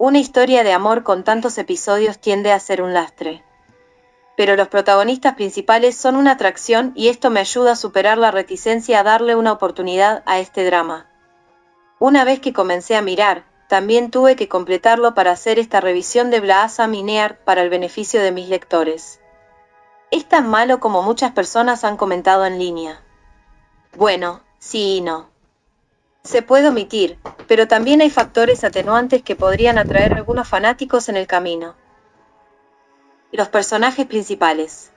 Una historia de amor con tantos episodios tiende a ser un lastre. Pero los protagonistas principales son una atracción y esto me ayuda a superar la reticencia a darle una oportunidad a este drama. Una vez que comencé a mirar, también tuve que completarlo para hacer esta revisión de Blossom y Near para el beneficio de mis lectores. ¿Es tan malo como muchas personas han comentado en línea? Bueno, sí y no. Se puede omitir, pero también hay factores atenuantes que podrían atraer a algunos fanáticos en el camino. Los personajes principales.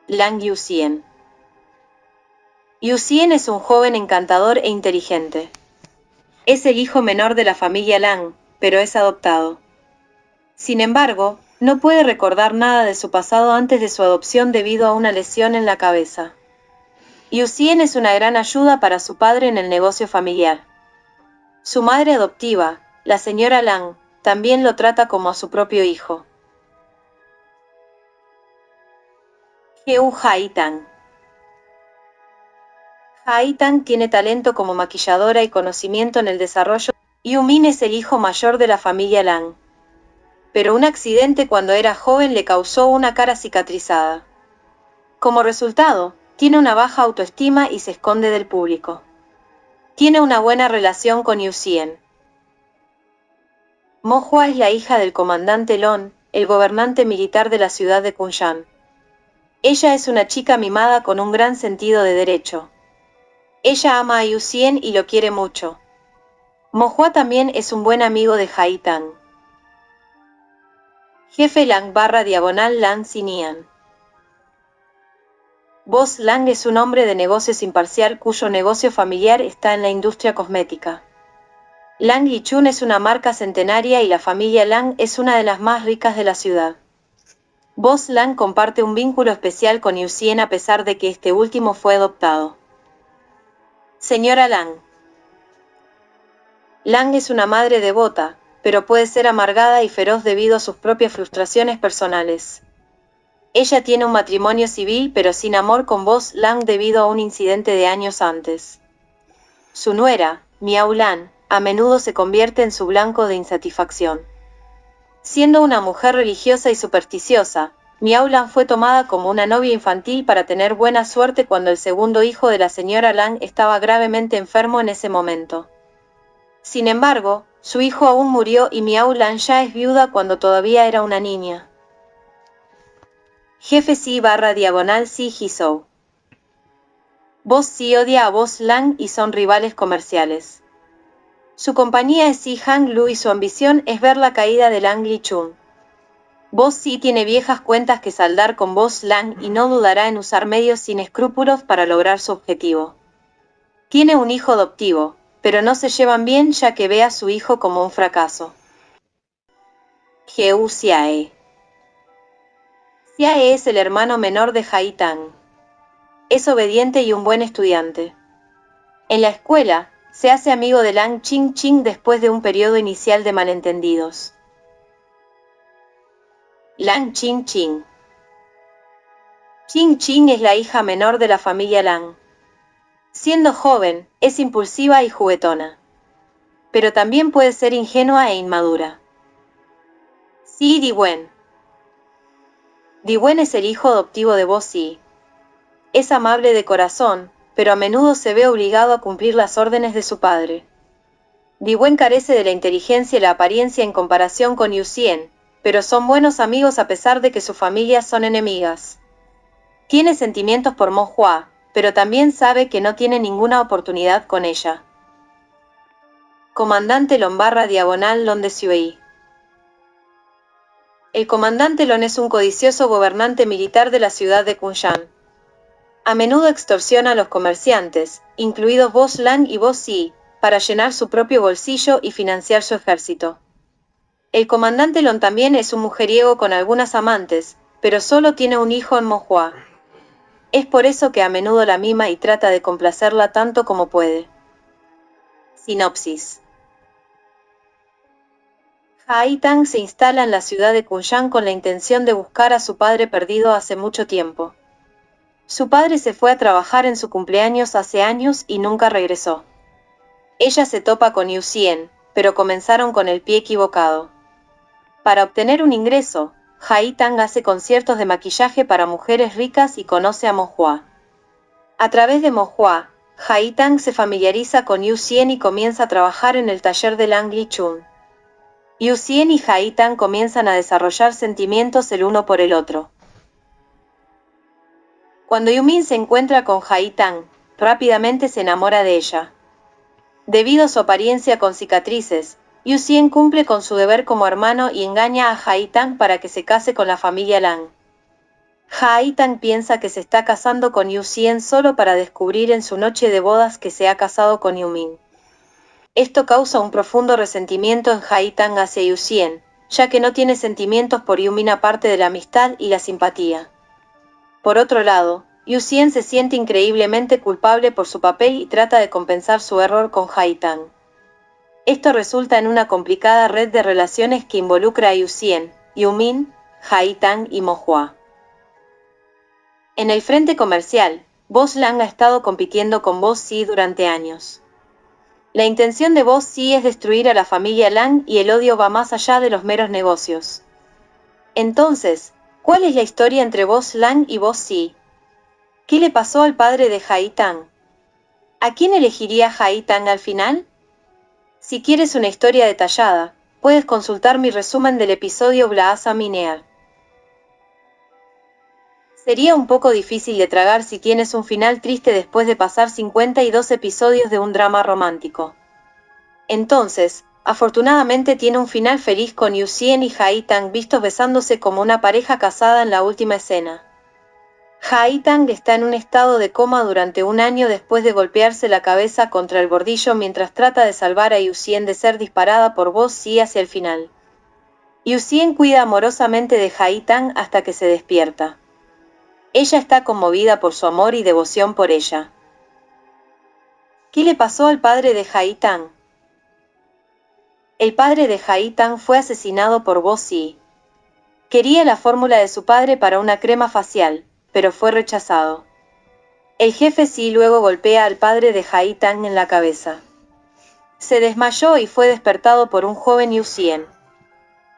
Lang Yuxian. Yuxian es un joven encantador e inteligente. Es el hijo menor de la familia Lang, pero es adoptado. Sin embargo, no puede recordar nada de su pasado antes de su adopción debido a una lesión en la cabeza. Yuxian es una gran ayuda para su padre en el negocio familiar. Su madre adoptiva, la señora Lang, también lo trata como a su propio hijo. Heu Haitang. Haitang tiene talento como maquilladora y conocimiento en el desarrollo. Yumin es el hijo mayor de la familia Lang. Pero un accidente cuando era joven le causó una cara cicatrizada. Como resultado, tiene una baja autoestima y se esconde del público. Tiene una buena relación con Yuxian. Mohua es la hija del comandante Lon, el gobernante militar de la ciudad de Kunshan. Ella es una chica mimada con un gran sentido de derecho. Ella ama a Yuxian y lo quiere mucho. Mohua también es un buen amigo de Haitang. Jefe Lang / Lang Sinian. Boss Lang es un hombre de negocios imparcial cuyo negocio familiar está en la industria cosmética. Lang Yichun es una marca centenaria y la familia Lang es una de las más ricas de la ciudad. Boss Lang comparte un vínculo especial con Yuxian a pesar de que este último fue adoptado. Señora Lang. Lang es una madre devota, pero puede ser amargada y feroz debido a sus propias frustraciones personales. Ella tiene un matrimonio civil pero sin amor con Boss Lang debido a un incidente de años antes. Su nuera, Miao Lan, a menudo se convierte en su blanco de insatisfacción. Siendo una mujer religiosa y supersticiosa, Miao Lan fue tomada como una novia infantil para tener buena suerte cuando el segundo hijo de la señora Lang estaba gravemente enfermo en ese momento. Sin embargo, su hijo aún murió y Miao Lan ya es viuda cuando todavía era una niña. Jefe C / C Hizou. Boss C odia a Boss Lang y son rivales comerciales. Su compañía es C Hang Lu y su ambición es ver la caída de Lang Lichun. Boss C tiene viejas cuentas que saldar con Boss Lang y no dudará en usar medios sin escrúpulos para lograr su objetivo. Tiene un hijo adoptivo, pero no se llevan bien ya que ve a su hijo como un fracaso. Heu Xiae. Xiae es el hermano menor de Haitang. Es obediente y un buen estudiante. En la escuela, se hace amigo de Lang Ching Ching después de un periodo inicial de malentendidos. Lang Ching Ching. Ching Ching es la hija menor de la familia Lang. Siendo joven, es impulsiva y juguetona. Pero también puede ser ingenua e inmadura. Si Diwen. Diwen es el hijo adoptivo de Bo Si. Es amable de corazón, pero a menudo se ve obligado a cumplir las órdenes de su padre. Diwen carece de la inteligencia y la apariencia en comparación con Yuxian, pero son buenos amigos a pesar de que sus familias son enemigas. Tiene sentimientos por Mohua, pero también sabe que no tiene ninguna oportunidad con ella. Comandante Lon / Lon de Xuei. El comandante Lon es un codicioso gobernante militar de la ciudad de Kunshan. A menudo extorsiona a los comerciantes, incluidos Boss Lang y Boss Si, para llenar su propio bolsillo y financiar su ejército. El comandante Lon también es un mujeriego con algunas amantes, pero solo tiene un hijo en Mohua. Es por eso que a menudo la mima y trata de complacerla tanto como puede. Sinopsis. Haitang se instala en la ciudad de Kunshan con la intención de buscar a su padre perdido hace mucho tiempo. Su padre se fue a trabajar en su cumpleaños hace años y nunca regresó. Ella se topa con Yuxian, pero comenzaron con el pie equivocado. Para obtener un ingreso, Haitang hace conciertos de maquillaje para mujeres ricas y conoce a Mo Hua. A través de Mo Hua, Haitang se familiariza con Yu Xian y comienza a trabajar en el taller de Lang Lichun. Yu Xian y Haitang comienzan a desarrollar sentimientos el uno por el otro. Cuando Yumin se encuentra con Haitang, rápidamente se enamora de ella. Debido a su apariencia con cicatrices, Yu Xian cumple con su deber como hermano y engaña a Haitang para que se case con la familia Lang. Haitang piensa que se está casando con Yu Xian solo para descubrir en su noche de bodas que se ha casado con Yumin. Esto causa un profundo resentimiento en Haitang hacia Yu Xian, ya que no tiene sentimientos por Yumin aparte de la amistad y la simpatía. Por otro lado, Yu Xian se siente increíblemente culpable por su papel y trata de compensar su error con Haitang. Esto resulta en una complicada red de relaciones que involucra a Yu Xian, Yumin, Haitang y Mo Hua. En el frente comercial, Boss Lang ha estado compitiendo con Boss Xi durante años. La intención de Boss Xi es destruir a la familia Lang y el odio va más allá de los meros negocios. Entonces, ¿cuál es la historia entre Boss Lang y Boss Xi? ¿Qué le pasó al padre de Haitang? ¿A quién elegiría Haitang al final? Si quieres una historia detallada, puedes consultar mi resumen del episodio Blaasa Minea. Sería un poco difícil de tragar si tienes un final triste después de pasar 52 episodios de un drama romántico. Entonces, afortunadamente tiene un final feliz con Yu Xian y Haitang vistos besándose como una pareja casada en la última escena. Haitang está en un estado de coma durante un año después de golpearse la cabeza contra el bordillo mientras trata de salvar a Yu Xian de ser disparada por Boss Xi hacia el final. Yu Xian cuida amorosamente de Haitang hasta que se despierta. Ella está conmovida por su amor y devoción por ella. ¿Qué le pasó al padre de Haitang? El padre de Haitang fue asesinado por Boss Xi. Quería la fórmula de su padre para una crema facial, pero fue rechazado. El jefe Xi luego golpea al padre de Haitang en la cabeza. Se desmayó y fue despertado por un joven Yu Xian.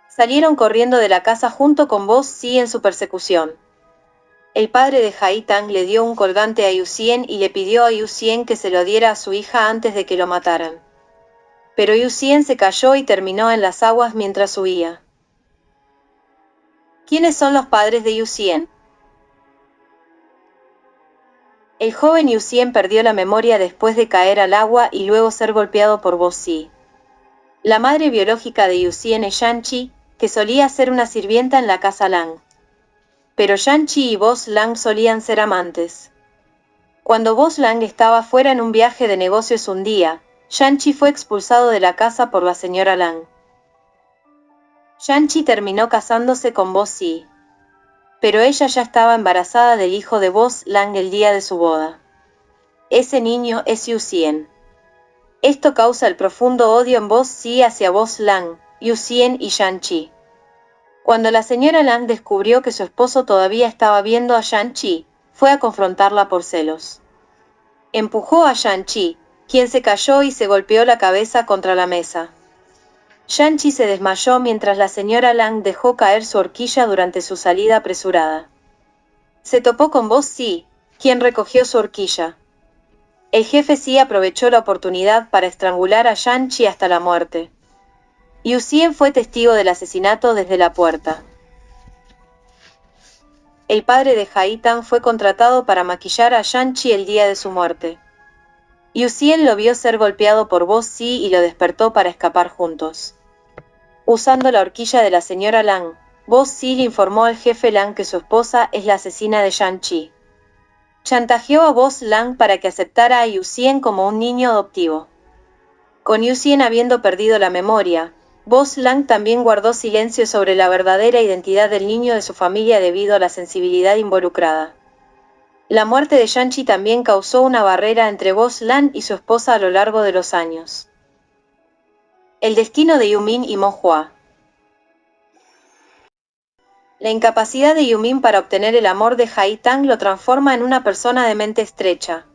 Salieron corriendo de la casa junto con Boss Xi en su persecución. El padre de Haitang le dio un colgante a Yu Xian y le pidió a Yu Xian que se lo diera a su hija antes de que lo mataran. Pero Yu Xian se cayó y terminó en las aguas mientras huía. ¿Quiénes son los padres de Yu Xian? El joven Yu Xian perdió la memoria después de caer al agua y luego ser golpeado por Boss Xi. La madre biológica de Yu Xian es Shan-Chi, que solía ser una sirvienta en la casa Lang. Pero Shan-Chi y Boss Lang solían ser amantes. Cuando Boss Lang estaba fuera en un viaje de negocios un día, Shan-Chi fue expulsado de la casa por la señora Lang. Shan-Chi terminó casándose con Boss Xi. Pero ella ya estaba embarazada del hijo de Boss Lang el día de su boda. Ese niño es Yu Xian. Esto causa el profundo odio en Boss Xi hacia Boss Lang, Yu Xian y Shan-Chi. Cuando la señora Lang descubrió que su esposo todavía estaba viendo a Shan-Chi, fue a confrontarla por celos. Empujó a Shan-Chi, quien se cayó y se golpeó la cabeza contra la mesa. Shan-Chi se desmayó mientras la señora Lang dejó caer su horquilla durante su salida apresurada. Se topó con Boss Xi, quien recogió su horquilla. El jefe Xi aprovechó la oportunidad para estrangular a Shan-Chi hasta la muerte. Yu Xian fue testigo del asesinato desde la puerta. El padre de Haitang fue contratado para maquillar a Shan-Chi el día de su muerte. Yu Xian lo vio ser golpeado por Boss Xi y lo despertó para escapar juntos. Usando la horquilla de la señora Lang, Boss Xi le informó al jefe Lang que su esposa es la asesina de Shan-Chi. Chantajeó a Boss Lang para que aceptara a Yu Xian como un niño adoptivo. Con Yu Xian habiendo perdido la memoria, Boss Lang también guardó silencio sobre la verdadera identidad del niño de su familia debido a la sensibilidad involucrada. La muerte de Shan-Chi también causó una barrera entre Boss Lang y su esposa a lo largo de los años. El destino de Yumin y Mo Hua. La incapacidad de Yumin para obtener el amor de Haitang lo transforma en una persona de mente estrecha.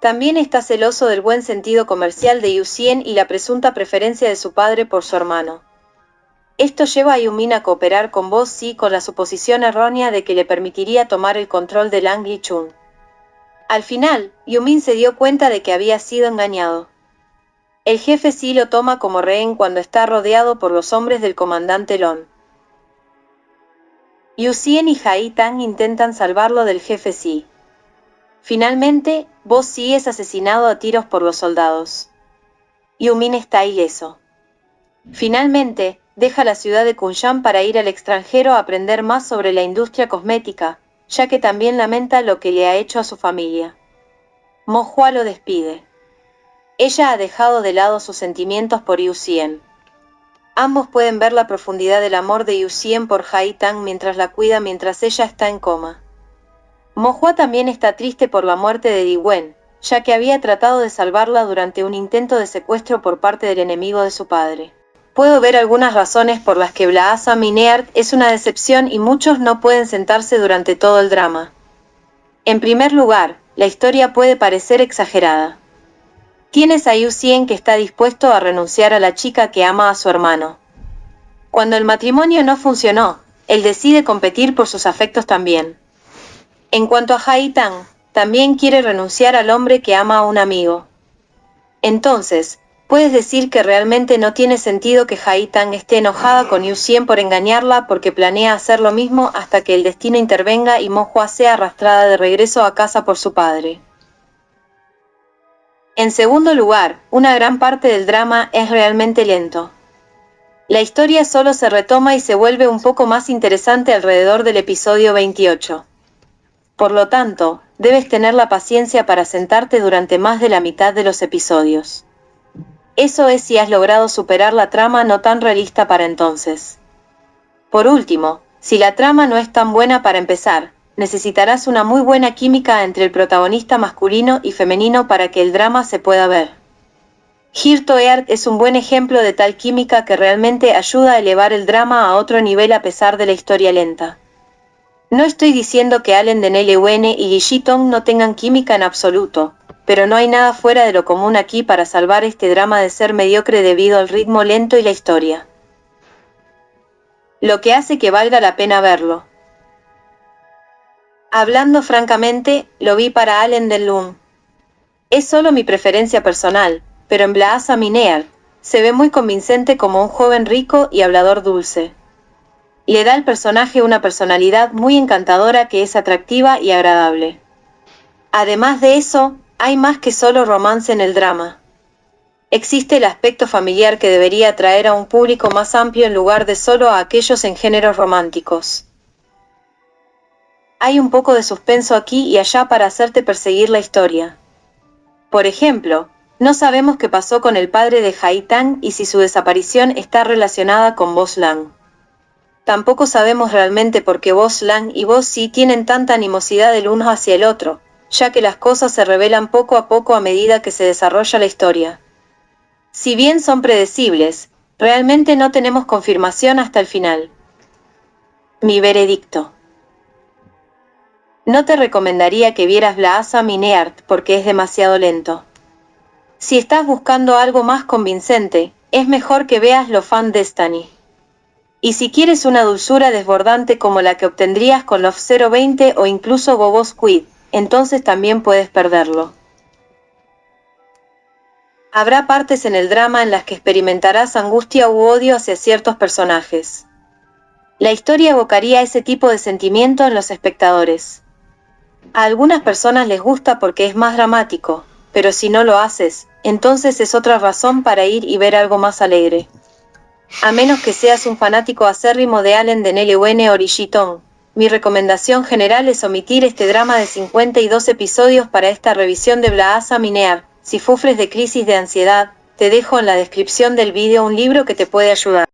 También está celoso del buen sentido comercial de Yusien y la presunta preferencia de su padre por su hermano. Esto lleva a Yumin a cooperar con Bo Si con la suposición errónea de que le permitiría tomar el control de Lang Lichun. Al final, Yumin se dio cuenta de que había sido engañado. El jefe Si lo toma como rehén cuando está rodeado por los hombres del comandante Lon. Yusien y Hai Tang intentan salvarlo del jefe Si. Finalmente, Bo Si es asesinado a tiros por los soldados. Yumin está ileso. Finalmente, deja la ciudad de Kunshan para ir al extranjero a aprender más sobre la industria cosmética, ya que también lamenta lo que le ha hecho a su familia. Mo Hua lo despide. Ella ha dejado de lado sus sentimientos por Yusien. Ambos pueden ver la profundidad del amor de Yusien por Hai Tang mientras la cuida mientras ella está en coma. Mo Hua también está triste por la muerte de Di Wen, ya que había tratado de salvarla durante un intento de secuestro por parte del enemigo de su padre. Puedo ver algunas razones por las que Blossom Neart es una decepción y muchos no pueden sentarse durante todo el drama. En primer lugar, la historia puede parecer exagerada. Tienes a Yusien que está dispuesto a renunciar a la chica que ama a su hermano. Cuando el matrimonio no funcionó, él decide competir por sus afectos también. En cuanto a Hai Tang, también quiere renunciar al hombre que ama a un amigo. Entonces, puedes decir que realmente no tiene sentido que Hai Tang esté enojada con Yusien por engañarla porque planea hacer lo mismo hasta que el destino intervenga y Mo Hua sea arrastrada de regreso a casa por su padre. En segundo lugar, una gran parte del drama es realmente lento. La historia solo se retoma y se vuelve un poco más interesante alrededor del episodio 28. Por lo tanto, debes tener la paciencia para sentarte durante más de la mitad de los episodios. Eso es si has logrado superar la trama no tan realista para entonces. Por último, si la trama no es tan buena para empezar, necesitarás una muy buena química entre el protagonista masculino y femenino para que el drama se pueda ver. Here to Earth es un buen ejemplo de tal química que realmente ayuda a elevar el drama a otro nivel a pesar de la historia lenta. No estoy diciendo que Allen de Nelewen y Yi Tong no tengan química en absoluto, pero no hay nada fuera de lo común aquí para salvar este drama de ser mediocre debido al ritmo lento y la historia. Lo que hace que valga la pena verlo. Hablando francamente, lo vi para Allen Delon. Es solo mi preferencia personal, pero en Blossom Neart se ve muy convincente como un joven rico y hablador dulce. Le da al personaje una personalidad muy encantadora que es atractiva y agradable. Además de eso, hay más que solo romance en el drama. Existe el aspecto familiar que debería atraer a un público más amplio en lugar de solo a aquellos en géneros románticos. Hay un poco de suspenso aquí y allá para hacerte perseguir la historia. Por ejemplo, no sabemos qué pasó con el padre de Hai Tang y si su desaparición está relacionada con Bo Lang. Tampoco sabemos realmente por qué Bo Lang y Bo Si tienen tanta animosidad el uno hacia el otro, ya que las cosas se revelan poco a poco a medida que se desarrolla la historia. Si bien son predecibles, realmente no tenemos confirmación hasta el final. Mi veredicto. No te recomendaría que vieras Blossom Neart porque es demasiado lento. Si estás buscando algo más convincente, es mejor que veas Love and Destiny. Y si quieres una dulzura desbordante como la que obtendrías con Love 020 o incluso Bobo Squid, entonces también puedes perderlo. Habrá partes en el drama en las que experimentarás angustia u odio hacia ciertos personajes. La historia evocaría ese tipo de sentimiento en los espectadores. A algunas personas les gusta porque es más dramático, pero si no lo haces, entonces es otra razón para ir y ver algo más alegre. A menos que seas un fanático acérrimo de Allen de Nelewen o Yi Tong, mi recomendación general es omitir este drama de 52 episodios para esta revisión de Blossom Neart. Si sufres de crisis de ansiedad, te dejo en la descripción del vídeo un libro que te puede ayudar.